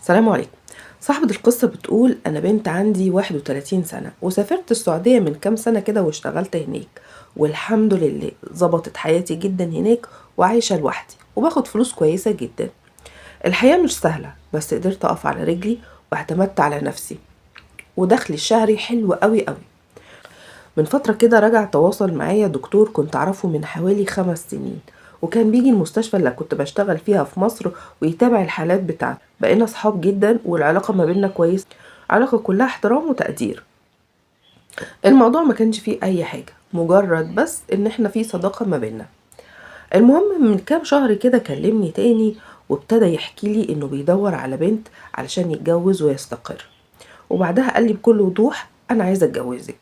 السلام عليكم. صاحبة القصة بتقول أنا بنت عندي 31 سنة وسافرت السعودية من كام سنة كده واشتغلت هناك، والحمد لله ظبطت حياتي جدا هناك وعايشة لوحدي وباخد فلوس كويسة جدا. الحياة مش سهلة بس قدرت أقف على رجلي واعتمدت على نفسي ودخلي الشهري حلو قوي قوي. من فترة كده رجع تواصل معايا دكتور كنت أعرفه من حوالي 5 سنين، وكان بيجي المستشفى اللي كنت بشتغل فيها في مصر ويتابع الحالات بتاعتي. بقينا صحاب جدا والعلاقة ما بيننا كويس، علاقة كلها احترام وتقدير. الموضوع ما كانش فيه أي حاجة، مجرد بس إن احنا في صداقة ما بيننا. المهم من كام شهر كده كلمني تاني وابتدى يحكي لي إنه بيدور على بنت علشان يتجوز ويستقر، وبعدها قال لي بكل وضوح انا عايزه اتجوزك.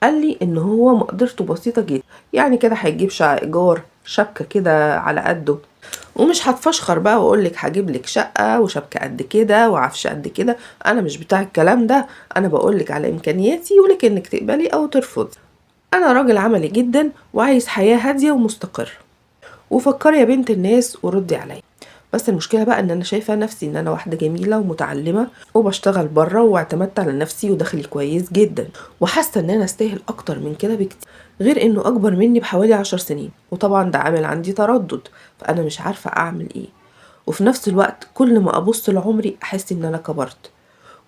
قال لي ان هو مقدرته بسيطه جدا، يعني كده هيجيب شقه ايجار، شبكه كده على قده، ومش هتفشخر بقى واقول لك هجيب لك شقه وشبكه قد كده وعفش قد كده. انا مش بتاع الكلام ده، انا بقول لك على امكانياتي ولك انك تقبلي او ترفضي. انا راجل عملي جدا وعايز حياه هاديه ومستقره، وفكري يا بنت الناس وردي عليا. بس المشكله بقى ان انا شايفه نفسي ان انا واحده جميله ومتعلمه وبشتغل بره واعتمدت على نفسي ودخلي كويس جدا، وحاسه ان انا استاهل اكتر من كده بكتير، غير انه اكبر مني بحوالي 10 سنين، وطبعا ده عامل عندي تردد، فانا مش عارفه اعمل ايه. وفي نفس الوقت كل ما ابص لعمري احس ان انا كبرت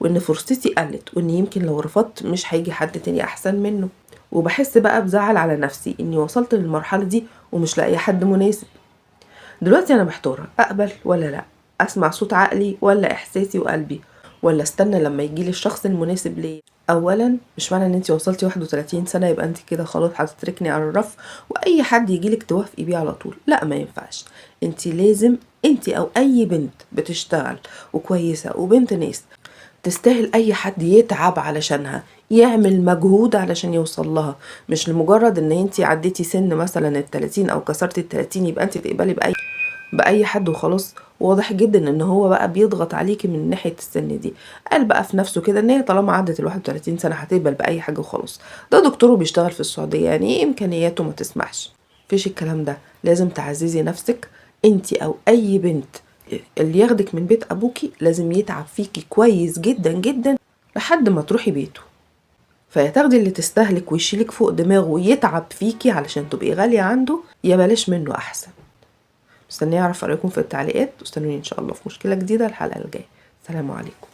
وان فرصتي قلت وان يمكن لو رفضت مش هيجي حد تاني احسن منه. وبحس بقى بزعل على نفسي اني وصلت للمرحله دي ومش لاقي حد مناسب. دلوقتي انا محتاره اقبل ولا لا، اسمع صوت عقلي ولا احساسي وقلبي، ولا استنى لما يجيلي الشخص المناسب ليا. اولا مش معنى ان انتي وصلتي 31 سنه يبقى انتي كده خلاص هتتركني على الرف واي حد يجيلك توافقي بيه على طول، لا ما ينفعش. انتي لازم، انتي او اي بنت بتشتغل وكويسه وبنت ناس تستاهل اي حد يتعب علشانها، يعمل مجهود علشان يوصل لها، مش لمجرد ان انتي عديتي سن مثلا ال30 او كسرتي ال30 يبقى انتي تقبلي باي حد وخلاص. واضح جدا ان هو بقى بيضغط عليكي من ناحيه السن دي، قال بقى في نفسه كده ان هي طالما عدت ال31 سنه هتقبل باي حاجه وخلاص. ده دكتور بيشتغل في السعوديه، يعني ايه امكانياته ما تسمحش؟ مفيش الكلام ده، لازم تعززي نفسك. انتي او اي بنت اللي ياخدك من بيت ابوكي لازم يتعب فيكي كويس جدا جدا لحد ما تروحي بيته، فيا تاخدي اللي تستهلك ويشيلك فوق دماغه ويتعب فيكي علشان تبقي غاليه عنده، يا بلاش منه احسن. مستنيه اعرف رايكم في التعليقات، واستنوني ان شاء الله في مشكله جديده الحلقه الجايه. سلام عليكم.